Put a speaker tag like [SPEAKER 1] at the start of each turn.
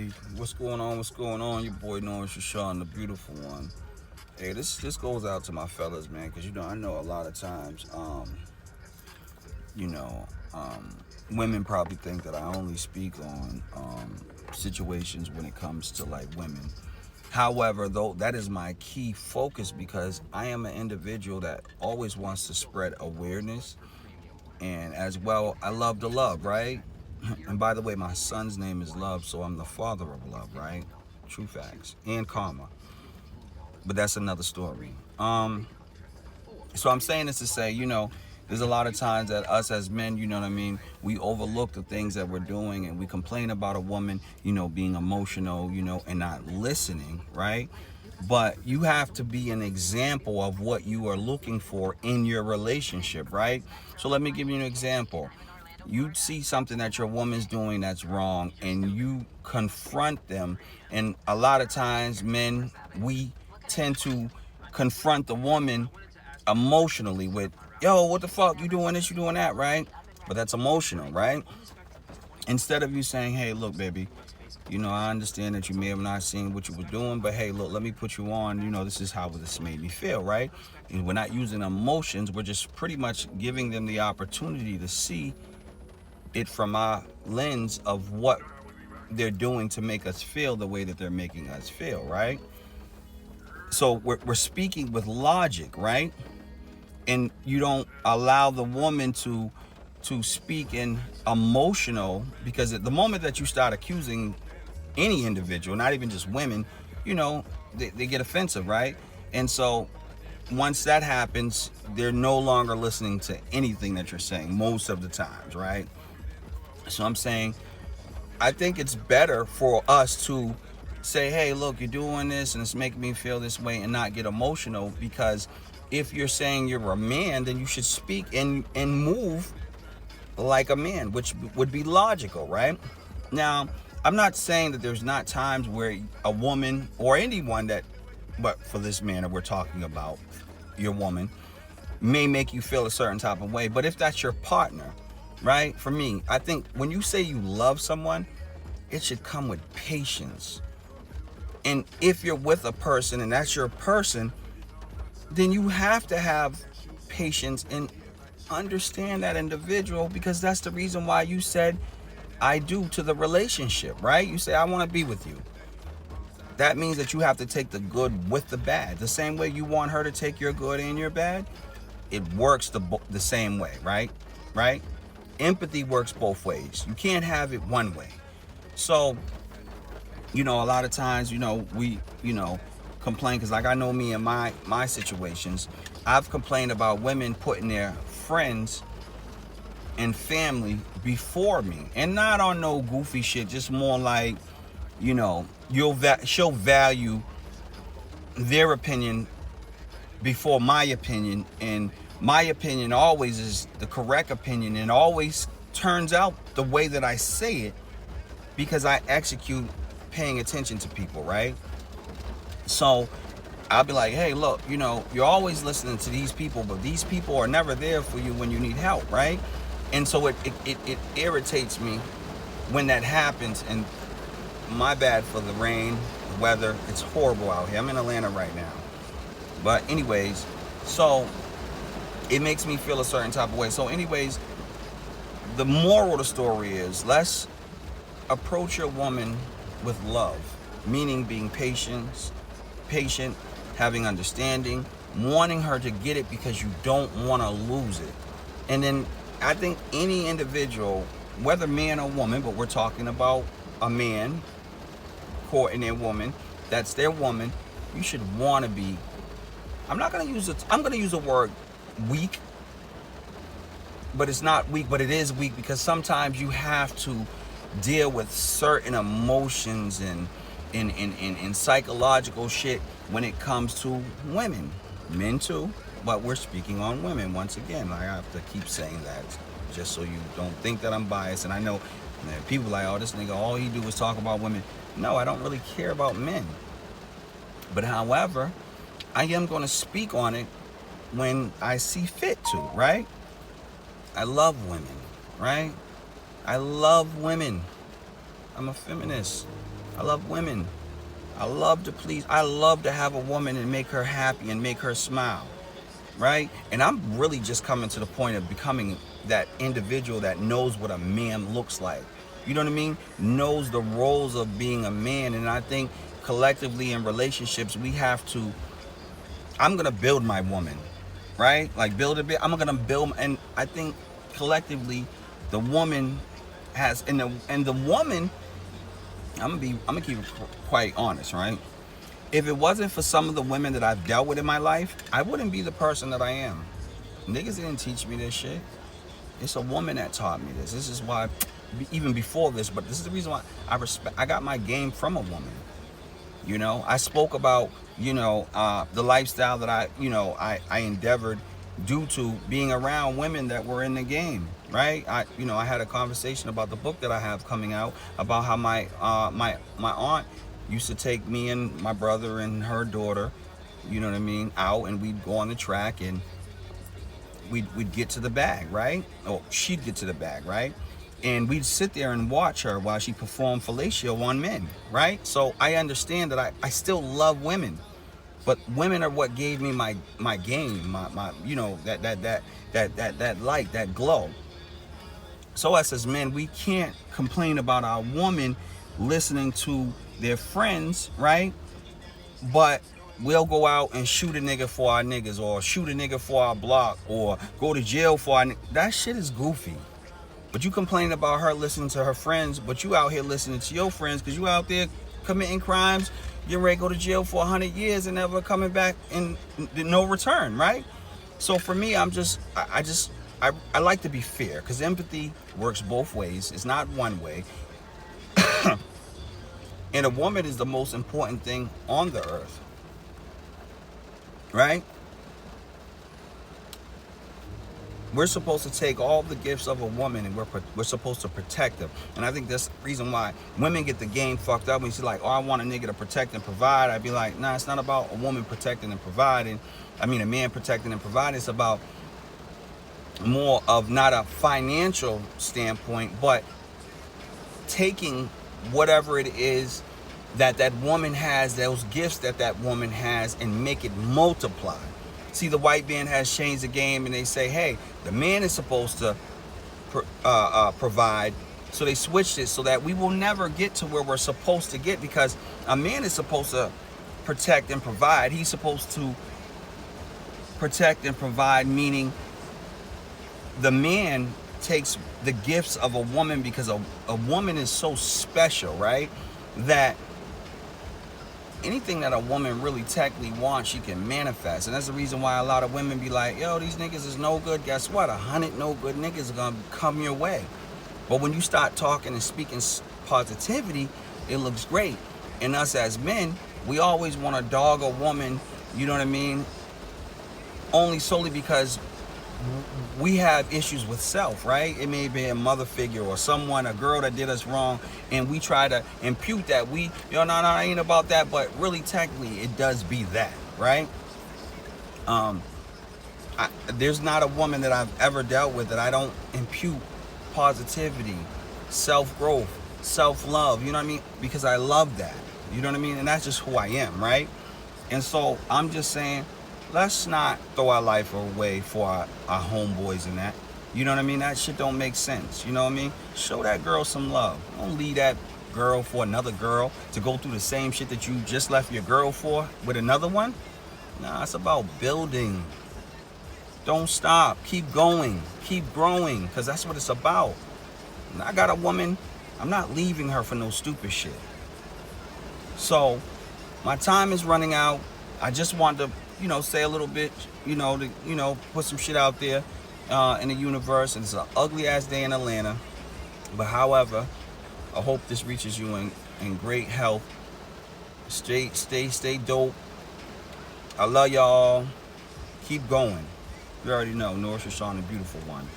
[SPEAKER 1] everybody. What's going on? What's going on? Your boy Norris Rashawn, the beautiful one. Hey, this goes out to my fellas, man, because I know a lot of times, you know, women probably think that I only speak on situations when it comes to like women. However, though, that is my key focus because I am an individual that always wants to spread awareness, and as well, I love to love, right? And by the way, my son's name is Love, so I'm the father of love, right? True facts. And karma. But that's another story. So I'm saying this to say, there's a lot of times that us as men, you know what I mean, we overlook the things that we're doing and we complain about a woman, being emotional, and not listening, right? But you have to be an example of what you are looking for in your relationship, right? So let me give you an example. You see something that your woman's doing that's wrong and you confront them. And a lot of times, men, we tend to confront the woman emotionally with, yo, what the fuck, you doing this, you doing that, right? But that's emotional, right? Instead of you saying, hey, look, baby, I understand that you may have not seen what you were doing, but hey, look, let me put you on, this is how this made me feel, right? And we're not using emotions, we're just pretty much giving them the opportunity to see it from our lens of what they're doing to make us feel the way that they're making us feel, right? So we're speaking with logic, right? And you don't allow the woman to speak in emotional, because at the moment that you start accusing any individual, not even just women, they get offensive, right? And so once that happens, they're no longer listening to anything that you're saying most of the times, right? So I'm saying, I think it's better for us to say, hey, look, you're doing this and it's making me feel this way, and not get emotional, because if you're saying you're a man, then you should speak and move like a man, which would be logical, right? Now, I'm not saying that there's not times where a woman or anyone but for this man that we're talking about, your woman, may make you feel a certain type of way. But if that's your partner, right? For me, I think when you say you love someone, it should come with patience. And if you're with a person and that's your person, then you have to have patience and understand that individual, because that's the reason why you said I do to the relationship, right? You say, I want to be with you. That means that you have to take the good with the bad. The same way you want her to take your good and your bad, it works the same way, right? Right? Empathy works both ways. You can't have it one way. So, a lot of times, we, complain, because like I know me and my situations, I've complained about women putting their friends and family before me, and not on no goofy shit, just more like, she'll value their opinion before my opinion, and my opinion always is the correct opinion, and always turns out the way that I say it, because I execute paying attention to people, right? So I'll be like, hey, look, you're always listening to these people, but these people are never there for you when you need help, right? And so it irritates me when that happens. And my bad for the rain, the weather. It's horrible out here. I'm in Atlanta right now. But anyways, so it makes me feel a certain type of way. So anyways, the moral of the story is, let's approach your woman with love, meaning being patient, having understanding, wanting her to get it because you don't want to lose it. And then I think any individual, whether man or woman, but we're talking about a man courting a woman, that's their woman, you should want to be, I'm going to use the word weak, but it's not weak, but it is weak, because sometimes you have to deal with certain emotions and psychological shit when it comes to women. Men too, but we're speaking on women once again. I have to keep saying that just so you don't think that I'm biased. And I know people like, oh, this nigga, all he do is talk about women. No, I don't really care about men. But however, I am going to speak on it when I see fit to, right? I love women, right? I love women. I'm a feminist. I love women. I love to please. I love to have a woman and make her happy and make her smile, right? And I'm really just coming to the point of becoming that individual that knows what a man looks like. You know what I mean? Knows the roles of being a man. And I think collectively in relationships, we have to, I'm going to build my woman, right? Like build a bit. I'm going to build. And I think collectively, the woman has, and the woman, I'm gonna keep it quite honest, right? If it wasn't for some of the women that I've dealt with in my life, I wouldn't be the person that I am. Niggas didn't teach me this shit. It's a woman that taught me this. This is why, even before this, but this is the reason why I got my game from a woman. You know, I spoke about, the lifestyle that I endeavored due to being around women that were in the game, right? I had a conversation about the book that I have coming out about how my aunt used to take me and my brother and her daughter, you know what I mean, out, and we'd go on the track and we'd get to the bag, right? Oh, she'd get to the bag, right? And we'd sit there and watch her while she performed fellatio on men, right? So I understand that I still love women, but women are what gave me my game, my that light, that glow. So us as men, we can't complain about our woman listening to their friends, right? But we'll go out and shoot a nigga for our niggas, or shoot a nigga for our block, or go to jail for our that shit is goofy. But you complain about her listening to her friends, but you out here listening to your friends because you out there committing crimes, getting ready to go to jail for 100 years and never coming back in no return, right? So for me, I like to be fair, because empathy works both ways. It's not one way. And a woman is the most important thing on the earth, right? We're supposed to take all the gifts of a woman and we're supposed to protect them. And I think that's the reason why women get the game fucked up. When she's like, oh, I want a nigga to protect and provide. I'd be like, nah, it's not about a woman protecting and providing. A man protecting and providing. It's about more of not a financial standpoint, but taking whatever it is that woman has, those gifts that woman has, and make it multiply. See, the white man has changed the game, and they say, hey, the man is supposed to provide. So they switched it so that we will never get to where we're supposed to get, because a man is supposed to protect and provide. He's supposed to protect and provide, meaning the man takes the gifts of a woman, because a woman is so special, right? That anything that a woman really technically wants, she can manifest. And that's the reason why a lot of women be like, yo, these niggas is no good. Guess what? 100 no good niggas are gonna come your way. But when you start talking and speaking positivity, it looks great. And us as men, we always want to dog a woman, you know what I mean? Only solely because we have issues with self, right? It may be a mother figure or someone, a girl that did us wrong, and we try to impute that no, I ain't about that, but really technically it does be that, right? There's not a woman that I've ever dealt with that I don't impute positivity, self-growth, self-love, you know what I mean? Because I love that, you know what I mean? And that's just who I am, right? And so I'm just saying, let's not throw our life away for our homeboys and that. You know what I mean? That shit don't make sense. You know what I mean? Show that girl some love. Don't leave that girl for another girl to go through the same shit that you just left your girl for with another one. Nah, it's about building. Don't stop. Keep going. Keep growing, because that's what it's about. And I got a woman. I'm not leaving her for no stupid shit. So my time is running out. I just wanted to say a little bit, put some shit out there in the universe. And it's an ugly ass day in Atlanta. But however, I hope this reaches you in great health. Stay dope. I love y'all. Keep going. You already know, Norris Rashawn, the beautiful one.